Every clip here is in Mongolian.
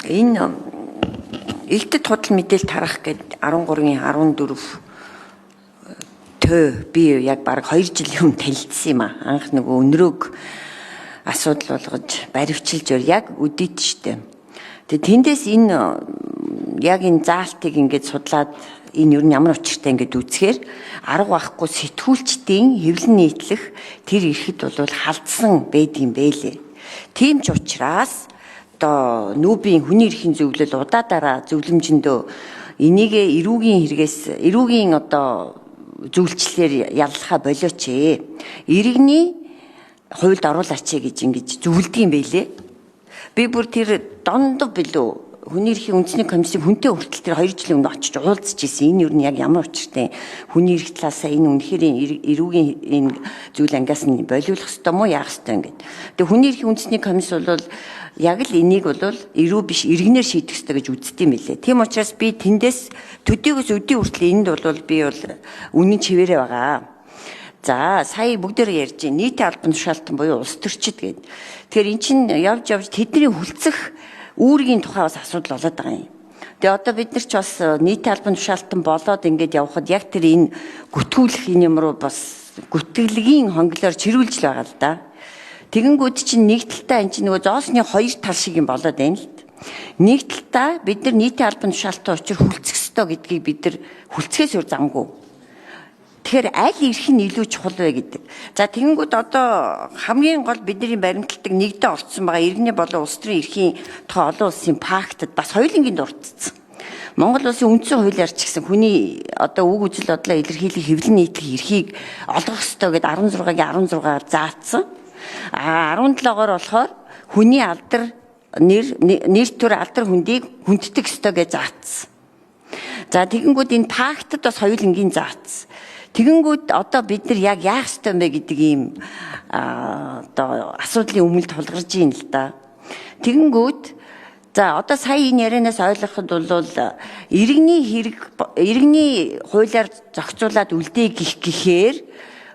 Энэ элтэд худал мэдээлэл тарах гээд 13-гийн 14 би яг баг 2 жилийн өмнө танилцсан юм аа. Анх нөгөө өнрөөг асуудал болгож баривчилж яг үдийт штэ. Тэгээ тэндээс энэ яг энэ заалтыг ингээд судлаад энэ юу ямар учиртай ингээд үзэхээр арга байхгүй сэтгүүлчдийн хэвлэн нийтлэх тэр ирэхэд бол халдсан байдгийн бэлээ. Тийм ч учраас одоо нүүбийн хүний эрхийн зөвлөл удаадараа зөвлөмжөндөө энийгээ эрүүгийн одоо зөвлөлчлэлээр яллахаа болооч ээ. Иргэний хуульд оруулаач гэж ингэж зөвлөдөг юм байлээ. Би бүр тэр дондоо билүү хүний эрхийн үндэсний комиссийг хүнтэй хүртэл тэр 2 жилийн өмнө очиж уулзж ирсэн. Энэ юу нь яг ямар учиртай хүний эрх талаасаа энэ үнэхээр эрүүгийн энэ зүйл ангиас нь болиулах ёстой мó яах ёстой ингээд. Тэгээ хүний эрхийн үндэсний комисс бол яг л энийг бол эрүү биш иргэнээр шийдэх ёстой гэж үздэг юм билээ. Тийм учраас би тэндээс төдийгөөс өдий хүртэл энд бол би бол үнэн чивээрээ байгаа. За сая бүгдээр ярьж нийтийн албан тушаалтан буюу улс төрчид гээд. Тэгэхээр эн чинь явж тэдний хүлцэх үүргийн тухай бас асуудал болоод байгаа юм. Тэгээ одоо бид нар ч бас нийтийн албан тушаалтан болоод ингээд явхад яг тэр энэ гүтгүүлэх юм руу бас гүтгэлгийн хонглоор чирүүлж л байгаа л да. Тэгэнгүүт чинь нэг талдаа эн чинь нөгөө зоосны 2 тал шиг юм болоод байна л. Нэг талдаа бид нар нийтийн албан тушаалтан учир хүлцэх ёстой гэдгийг бид нар хүлцгээс өөр замгүй. Тэгэхээр аль эрх нь илүү чухал вэ гэдэг. За тэгэнгүүт одоо хамгийн гол бидний баримталдаг нэгдэ орцсон байгаа иргэний болон улс төрийн эрхийн тухай олон улсын пактад бас хоёулангийн дурдсан. Монгол улсын үндсэн хуулиар ч гэсэн хүний одоо үг үзэл бодлоо илэрхийлэх хэвлэн нийтлэх эрхийг олгох ёстой гэд 16-гийн 16-аар заасан. 17-оор болохоор хүний алдар нэр төр алдар хүндийг хүнддэг ёстой гэж заасан. За тэгэнгүүт энэ пактад бас хоёулангийн заасан. Тэгэнгүүт одоо бид нар яг яах ёстой юм бэ гэдэг ийм одоо асуудлын өмнө тулгарч ийн л да. Тэгэнгүүт за одоо сая энэ ярианаас ойлгоход бол иргэний хуулиар зохицуулаад үлдээ гэхээр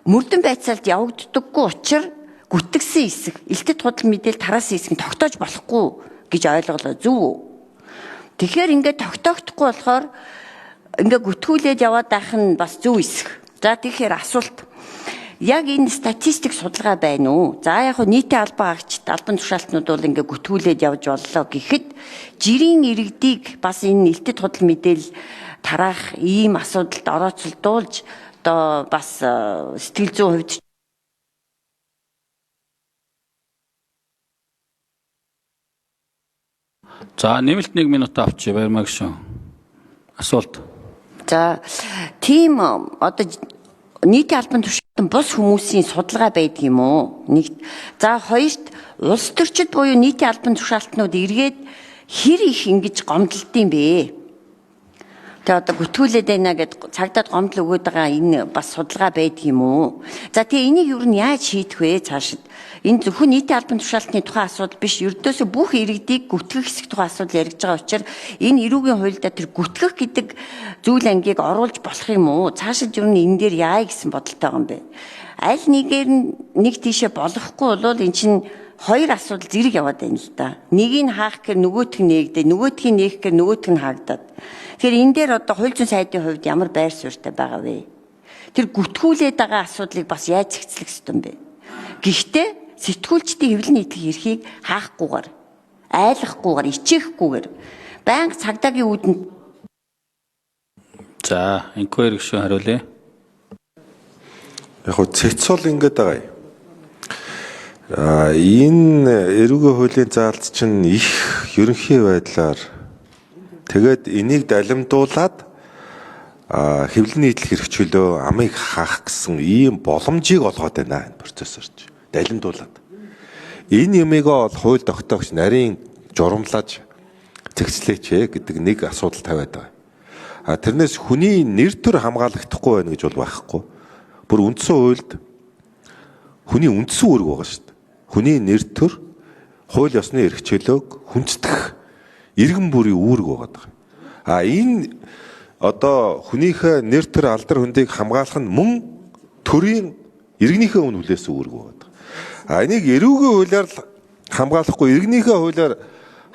мөрдөн байцаалд явагддаггүй учраас гүтгсэн хэсэг элтэд худал мэдээлэл тараасан хэсэг нь тогтоож болохгүй гэж ойлголоо зөв үү? Тэгэхээр ингээд тогтоогдохгүй болохоор ингээд гүтгүүлээд яваад байх нь бас зөв хэсэг. За тэгэхээр асуулт яг энэ статистик судалгаа байна уу? За яг нь нийтийн албан агчид албан тушаалтнууд бол ингээ гүтгүүлээд явж боллоо гэхэд жирийн иргэдийг бас энэ элтэд худал мэдээлэл тараах ийм асуудалд орооцолдуулж одоо бас сэтгэл зүйн хувьд за нэмэлт 1 минут авчи баярмаа гүшүүн. Асуулт. За тийм одоо нийтийн албан тушаалтан бус хүмүүсийн судалгаа байдаг юм уу? Нэг. За хоёрт улс төрчид буюу нийтийн албан тушаалтнууд эргээд хэр их ингэж гомдлдсон бэ? Тэгээ одоо гүтгүүлээд байна гэд цагдаад гомдол өгöd байгаа энэ бас судалгаа байдаг юм уу? За тэгээ энийг юу нь яаж шийдэх вэ цаашид? Энэ зөвхөн нийтийн албан тушаалтны тухай асуудал биш, ердөөсөө бүх иргэдийг гүтгэх хэсэг тухай асуудал яригдж байгаа учраас энэ эрүүгийн хуульдаа тэр гүтгэх гэдэг зүйл ангийг оруулж болох юм уу? Цаашид юу нь энэ дээр яая гэсэн бодолтой байгаа юм бэ? Аль нэгээр нэг тийшээ болохгүй бол эн чинь хоёр асуудал зэрэг яваад байна л да. Нэгийг хаах гэхээр нөгөөх нь нээгдээ, нөгөөдгийг нээх гэхээр нөгөөх нь хаагдаад. Тэгэхээр энэ дээр одоо хууль зүйн сайдын хувьд ямар байр суурьтай байгаа вэ? Тэр гүтгүүлээд байгаа асуудлыг бас яаж зэгцлэх ёстой юм бэ? Гэхдээ сэтгүүлчдийн хэвлэн нийтлэх эрхийг хаахгүйгээр, айлахгүйгээр, ичээхгүйгээр байнга цагдаагийн үүдэнд за инквайри гүшүүн хариулъя. Яг хөө цэцол ингээд байгаа юм. Энэ эрүүгийн хуулийн заалт чинь их ерөнхий байдлаар тэгээд энийг далимдуулаад хэвлэн нийтлэх эрх чөлөө амыг хаах гэсэн ийм боломжийг олгоод байна энэ процессорч. Далимдуулаад. Энэ юмыгаа хууль тогтоогч нарийн журамлаж зэгцлээч гэдэг нэг асуудал тавиад байгаа. Тэрнээс хүний нэр төр хамгаалагдахгүй байна гэж бол байхгүй. Бүр үндсэн хуульд хүний үндсэн үүрэг байгаа шүү дээ. Хүний нэр төр хууль ёсны эрх чөлөөг хүндэтгэх иргэн бүрийн үүрэг байгаа. Энэ одоо хүнийхээ нэр төр алдар хөндийг хамгаалах нь мөн төрийн иргэнийхээ үн хүлээсэн үүрэг байгаа. Энийг эрүүгийн хуулиар хамгаалахгүй иргэнийхээ хуулиар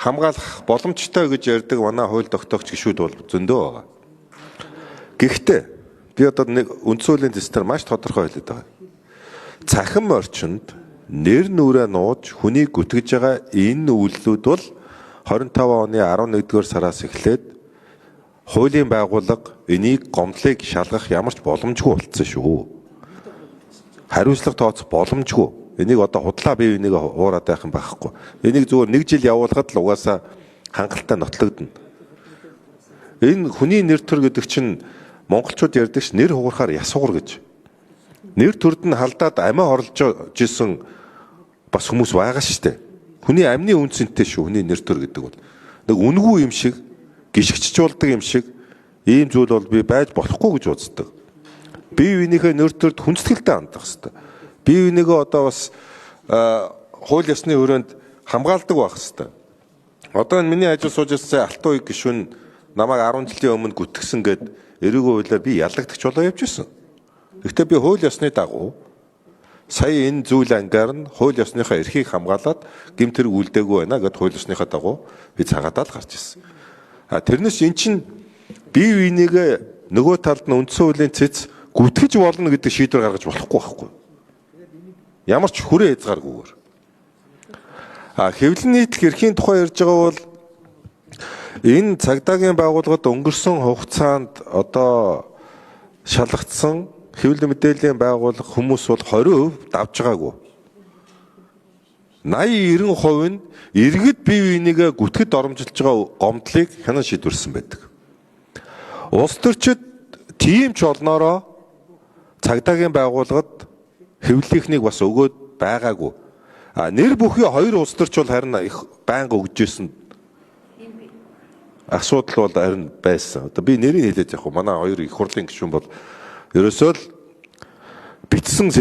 хамгаалах боломжтой гэж ярьдаг манай хууль тогтоогч гишүүд бол зөндөө байгаа. Гэхдээ би одоо нэг үндсэн хуулийн дэстээр маш тодорхой хэлээд байгаа. Цахим орчинд нэр нүрээ нууж хүнийг гүтгэж байгаа энэ үйлдэлүүд бол 25 оны 11-р сараас эхлээд хуулийн байгууллага энийг гомдлыг шалгах ямар ч боломжгүй болцсон шүү. Хариуцлага тооцох боломжгүй. Энийг одоо худлаа бие биенийг хуураад байх юм байхгүй. Энийг зүгээр нэг жил явуулахад л угаасаа хангалттай нотлогдно. Энэ хүний нэр төр гэдэг чинь монголчууд ярьдаг ш нэр хугарахаар яс хугар гэж. Нэр төрд нь халдаад амиа хорлож жисэн бас хүмүүс байгаа штэ. Хүний амны үнцэнтэй шүү хүний нэр төр гэдэг бол. Нэг үнгүй юм шиг гიშгчжуулдаг юм шиг ийм зүйл бол би байж болохгүй гэж үздэг. Бие биенийхээ нэр төрд хүндэтгэлтэй хандах хэрэгтэй. Бие бинийгээ одоо бас хууль ёсны хүрээнд хамгаалдаг байх хэрэгтэй. Одоо энэ миний ажил сууж ирсэн Алтан ууг гишүүн намайг 10 жилийн өмнө гүтгсэн гэд эрүүгийн хуулиар би ялагдагч болоо явж ирсэн. Гэхдээ би хууль ёсны дагуу сая энэ зүйл ангаар нь хууль ёсныхаа эрхийг хамгаалаад гэмт хэрэг үлдээгүй байна гэд хууль ёсныхаа дагуу би цагаатаад гарч ирсэн. Тэрнээс эн чинь бие биенийгээ нөгөө талд нь үндсэн хуулийн цэц гүтгэж болно гэдэг шийдвэр гаргаж болохгүй байхгүй. Ямар ч хүрээ хязгааргүйгээр. Хэвлэл нийтлэх эрхийн тухай ярьж байгаа бол энэ цагдаагийн байгууллагад өнгөрсөн хугацаанд одоо шалгагдсан хэвлэл мэдээллийн байгууллага хүмүүс бол 20% давж байгаагүй. 80-90% нь иргэд бие биенийгээ гүтгэд оромжилж байгаа гомдлыг хянан шийдвэрсэн байдаг. Улс төрчид тийм ч олноороо цагдаагийн байгууллагад хэвлэлийнхнийг бас өгөөд байгаагүй. Нэр бүхий хоёр улс төрч бол харин их байнга өгж ирсэн. Асуудал бол харин байсан. Одоо би нэрийг хэлээд явах. Манай хоёр их хурлын гишүүн бол ерөөсөө л бичсэн